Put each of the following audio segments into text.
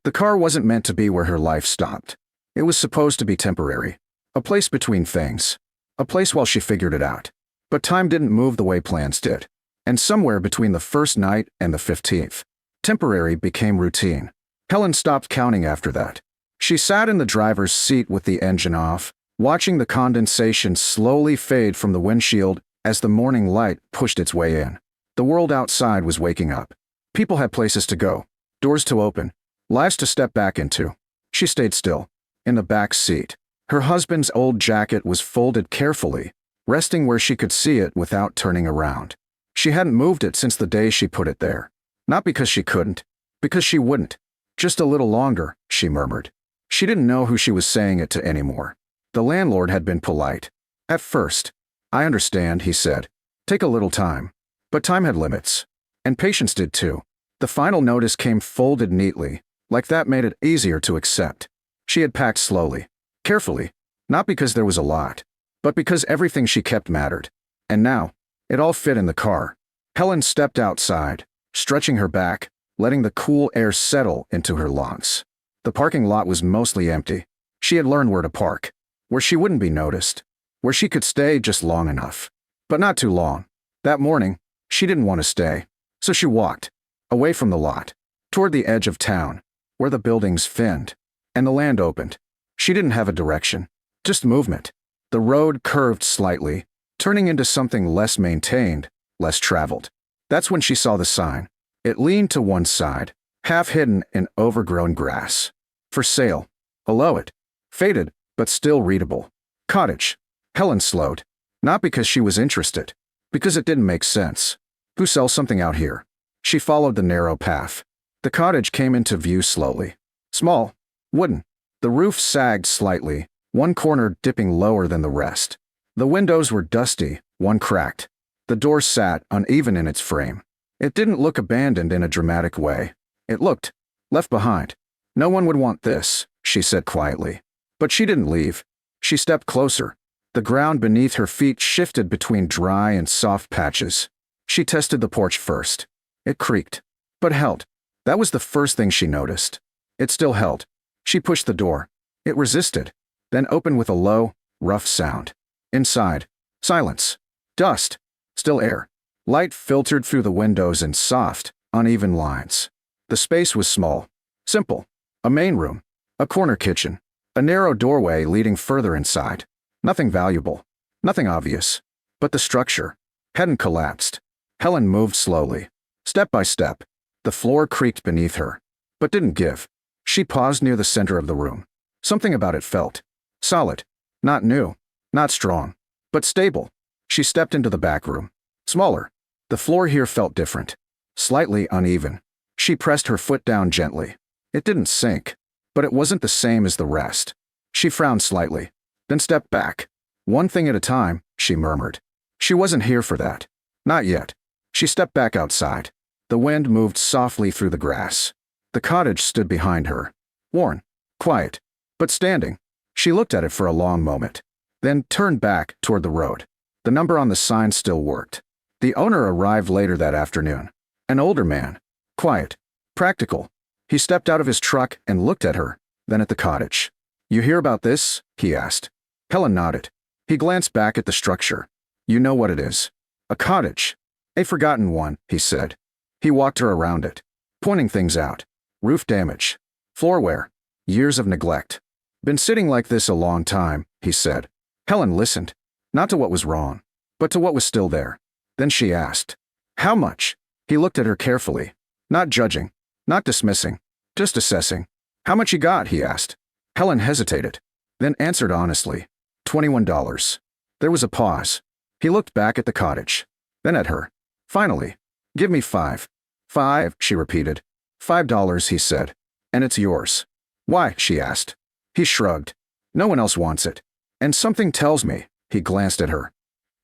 The car wasn't meant to be where her life stopped. It was supposed to be temporary. A place between things. A place while she figured it out. But time didn't move the way plans did. And somewhere between the first night and the 15th, temporary became routine. Helen stopped counting after that. She sat in the driver's seat with the engine off, watching the condensation slowly fade from the windshield as the morning light pushed its way in. The world outside was waking up. People had places to go, doors to open, lives to step back into. She stayed still, in the back seat. Her husband's old jacket was folded carefully, resting where she could see it without turning around. She hadn't moved it since the day she put it there. Not because she couldn't, because she wouldn't. Just a little longer, she murmured. She didn't know who she was saying it to anymore. The landlord had been polite. At first. I understand, he said. Take a little time. But time had limits. And patience did too. The final notice came folded neatly, like that made it easier to accept. She had packed slowly, carefully, not because there was a lot, but because everything she kept mattered. And now, it all fit in the car. Helen stepped outside, stretching her back, letting the cool air settle into her lungs. The parking lot was mostly empty. She had learned where to park, where she wouldn't be noticed, where she could stay just long enough. But not too long. That morning, she didn't want to stay. So she walked, away from the lot, toward the edge of town, where the buildings thinned, and the land opened. She didn't have a direction, just movement. The road curved slightly, turning into something less maintained, less traveled. That's when she saw the sign. It leaned to one side, half hidden in overgrown grass. For sale. Below it. Faded, but still readable. Cottage. Helen slowed. Not because she was interested. Because it didn't make sense. Who sells something out here? She followed the narrow path. The cottage came into view slowly. Small. Wooden. The roof sagged slightly, one corner dipping lower than the rest. The windows were dusty, one cracked. The door sat uneven in its frame. It didn't look abandoned in a dramatic way. It looked left behind. No one would want this, she said quietly. But she didn't leave. She stepped closer. The ground beneath her feet shifted between dry and soft patches. She tested the porch first. It creaked, but held. That was the first thing she noticed. It still held. She pushed the door. It resisted, then opened with a low, rough sound. Inside, silence. Dust. Still air. Light filtered through the windows in soft, uneven lines. The space was small. Simple. A main room. A corner kitchen. A narrow doorway leading further inside. Nothing valuable. Nothing obvious. But the structure hadn't collapsed. Helen moved slowly. Step by step. The floor creaked beneath her. But didn't give. She paused near the center of the room. Something about it felt solid. Not new. Not strong. But stable. She stepped into the back room. Smaller. The floor here felt different. Slightly uneven. She pressed her foot down gently. It didn't sink. But it wasn't the same as the rest. She frowned slightly. Then stepped back. One thing at a time, she murmured. She wasn't here for that. Not yet. She stepped back outside. The wind moved softly through the grass. The cottage stood behind her. Worn. Quiet. But standing. She looked at it for a long moment. Then turned back toward the road. The number on the sign still worked. The owner arrived later that afternoon. An older man. Quiet. Practical. He stepped out of his truck and looked at her, then at the cottage. You hear about this? He asked. Helen nodded. He glanced back at the structure. You know what it is. A cottage. A forgotten one, he said. He walked her around it, pointing things out. Roof damage. Floor wear. Years of neglect. Been sitting like this a long time, he said. Helen listened. Not to what was wrong, but to what was still there. Then she asked, how much? He looked at her carefully. Not judging. Not dismissing. Just assessing. How much you got? He asked. Helen hesitated, then answered honestly. $21. There was a pause. He looked back at the cottage, then at her. Finally, give me $5. $5, she repeated. $5, he said. And it's yours. Why? She asked. He shrugged. No one else wants it. And something tells me, he glanced at her.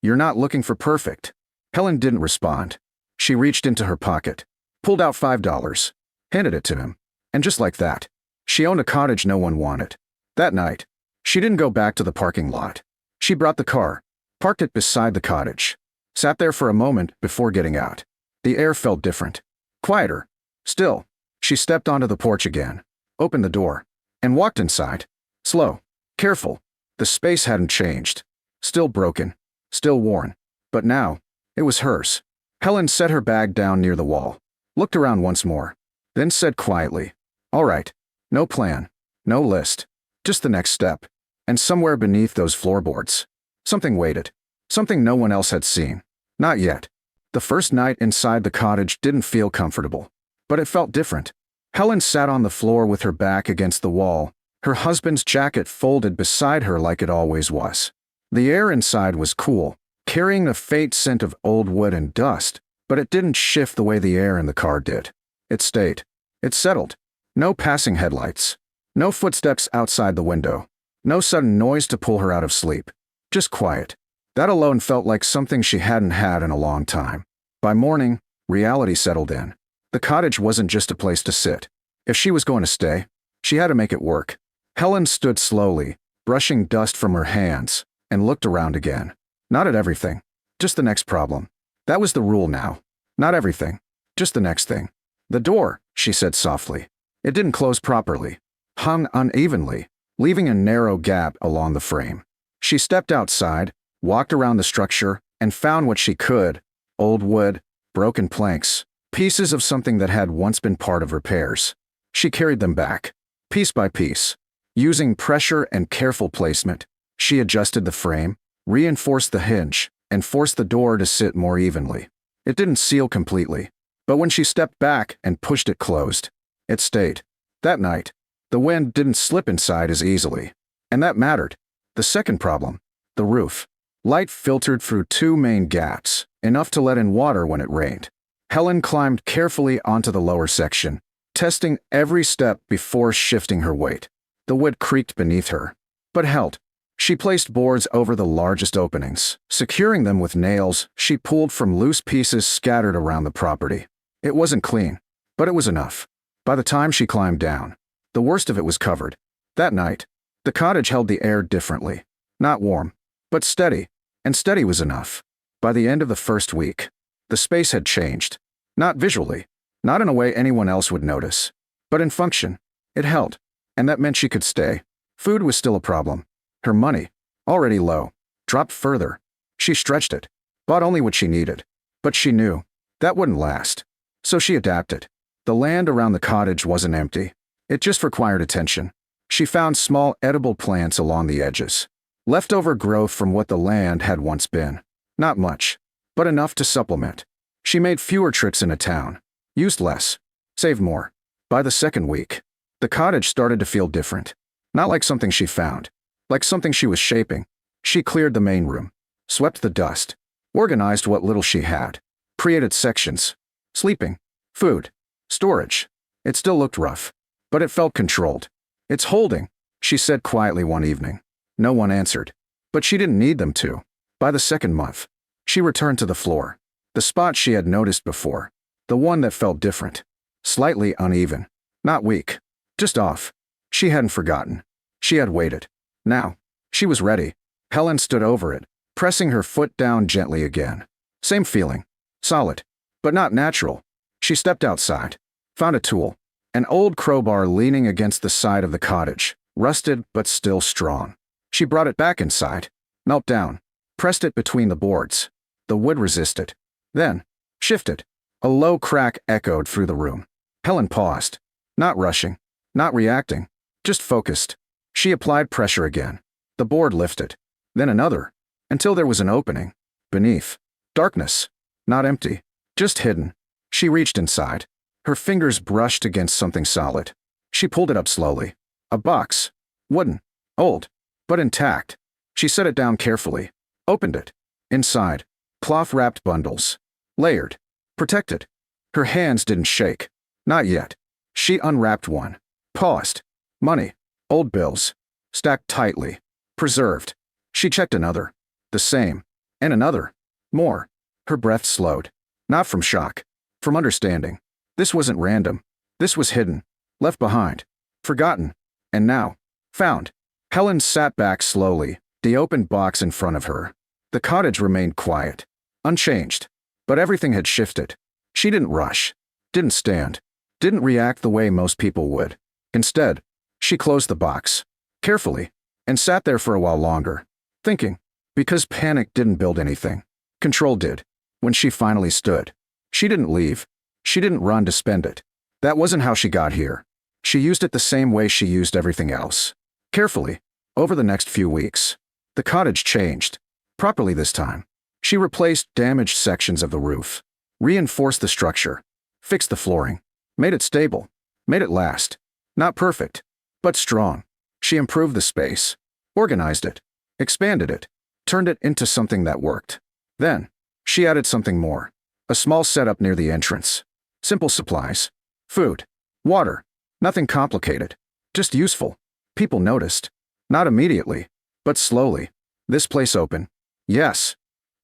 You're not looking for perfect. Helen didn't respond. She reached into her pocket, pulled out $5, handed it to him. And just like that, she owned a cottage no one wanted. That night, she didn't go back to the parking lot. She brought the car, parked it beside the cottage, sat there for a moment before getting out. The air felt different. Quieter. Still, she stepped onto the porch again. opened the door, and walked inside. Slow, careful. The space hadn't changed. Still broken, still worn. But now, it was hers. Helen set her bag down near the wall, looked around once more, then said quietly, "All right, no plan, no list, just the next step." And somewhere beneath those floorboards, something waited. Something no one else had seen. Not yet. The first night inside the cottage didn't feel comfortable, but it felt different. Helen sat on the floor with her back against the wall, her husband's jacket folded beside her like it always was. The air inside was cool, carrying a faint scent of old wood and dust, but it didn't shift the way the air in the car did. It stayed. It settled. No passing headlights. No footsteps outside the window. No sudden noise to pull her out of sleep. Just quiet. That alone felt like something she hadn't had in a long time. By morning, reality settled in. The cottage wasn't just a place to sit. If she was going to stay, she had to make it work. Helen stood slowly, brushing dust from her hands, and looked around again. Not at everything. Just the next problem. That was the rule now. Not everything. Just the next thing. The door, she said softly. It didn't close properly. Hung unevenly, leaving a narrow gap along the frame. She stepped outside, walked around the structure, and found what she could: old wood, broken planks, pieces of something that had once been part of repairs. She carried them back, piece by piece. Using pressure and careful placement, she adjusted the frame, reinforced the hinge, and forced the door to sit more evenly. It didn't seal completely, but when she stepped back and pushed it closed, it stayed. That night, the wind didn't slip inside as easily, and that mattered. The second problem, the roof. Light filtered through two main gaps, enough to let in water when it rained. Helen climbed carefully onto the lower section, testing every step before shifting her weight. The wood creaked beneath her, but held. She placed boards over the largest openings, securing them with nails she pulled from loose pieces scattered around the property. It wasn't clean, but it was enough. By the time she climbed down, the worst of it was covered. That night, the cottage held the air differently. Not warm, but steady, and steady was enough. By the end of the first week, the space had changed. Not visually, not in a way anyone else would notice, but in function. It held, and that meant she could stay. Food was still a problem. Her money, already low, dropped further. She stretched it, bought only what she needed. But she knew that wouldn't last. So she adapted. The land around the cottage wasn't empty. It just required attention. She found small edible plants along the edges. Leftover growth from what the land had once been. Not much, but enough to supplement. She made fewer trips into town, used less, saved more. By the second week, the cottage started to feel different. Not like something she found, like something she was shaping. She cleared the main room, swept the dust, organized what little she had, created sections: sleeping, food, storage. It still looked rough, but it felt controlled. "It's holding," she said quietly one evening. No one answered, but she didn't need them to. By the second month, she returned to the floor, the spot she had noticed before, the one that felt different, slightly uneven, not weak, just off. She hadn't forgotten. She had waited. Now, she was ready. Helen stood over it, pressing her foot down gently again. Same feeling, solid, but not natural. She stepped outside, found a tool, an old crowbar leaning against the side of the cottage, rusted but still strong. She brought it back inside, knelt down, pressed it between the boards. The wood resisted, then shifted. A low crack echoed through the room. Helen paused, not rushing, not reacting, just focused. She applied pressure again. The board lifted, then another, until there was an opening. Beneath, darkness, not empty, just hidden. She reached inside. Her fingers brushed against something solid. She pulled it up slowly. A box, wooden, old, but intact. She set it down carefully, opened it. Inside, cloth-wrapped bundles, layered, protected. Her hands didn't shake. Not yet. She unwrapped one, paused. Money, old bills, stacked tightly, preserved. She checked another, the same, and another, more. Her breath slowed, not from shock, from understanding. This wasn't random. This was hidden, left behind, forgotten, and now, found. Helen sat back slowly, the open box in front of her. The cottage remained quiet, unchanged, but everything had shifted. She didn't rush, didn't stand, didn't react the way most people would. Instead, she closed the box, carefully, and sat there for a while longer, thinking, because panic didn't build anything. Control did. When she finally stood, she didn't leave. She didn't run to spend it. That wasn't how she got here. She used it the same way she used everything else. Carefully, over the next few weeks. The cottage changed. Properly this time. She replaced damaged sections of the roof, reinforced the structure, fixed the flooring, made it stable, made it last. Not perfect, but strong. She improved the space, organized it, expanded it, turned it into something that worked. Then, she added something more. A small setup near the entrance. Simple supplies. Food. Water. Nothing complicated. Just useful. People noticed. Not immediately, but slowly. This place open. Yes.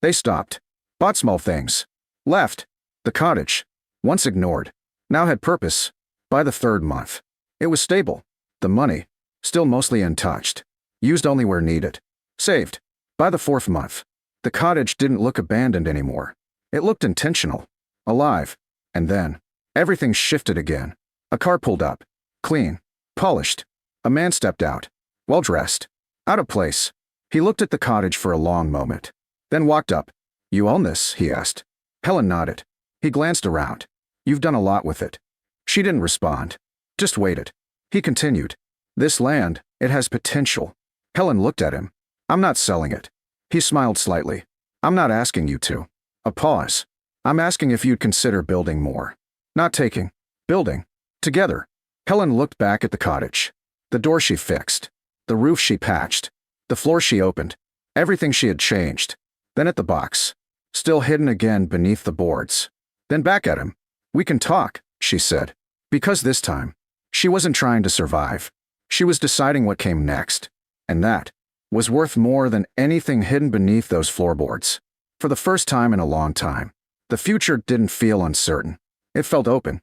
They stopped. Bought small things. Left. The cottage, once ignored, now had purpose. By the third month, it was stable. The money, still mostly untouched. Used only where needed. Saved. By the fourth month, the cottage didn't look abandoned anymore. It looked intentional. Alive. And then, everything shifted again. A car pulled up. Clean. Polished. A man stepped out. Well-dressed. Out of place. He looked at the cottage for a long moment. Then walked up. "You own this?" he asked. Helen nodded. He glanced around. "You've done a lot with it." She didn't respond. Just waited. He continued. "This land, it has potential." Helen looked at him. "I'm not selling it." He smiled slightly. "I'm not asking you to." A pause. "I'm asking if you'd consider building more. Not taking. Building. Together." Helen looked back at the cottage. The door she fixed. The roof she patched. The floor she opened. Everything she had changed. Then at the box. Still hidden again beneath the boards. Then back at him. "We can talk," she said. Because this time, she wasn't trying to survive. She was deciding what came next. And that was worth more than anything hidden beneath those floorboards. For the first time in a long time, the future didn't feel uncertain. It felt open.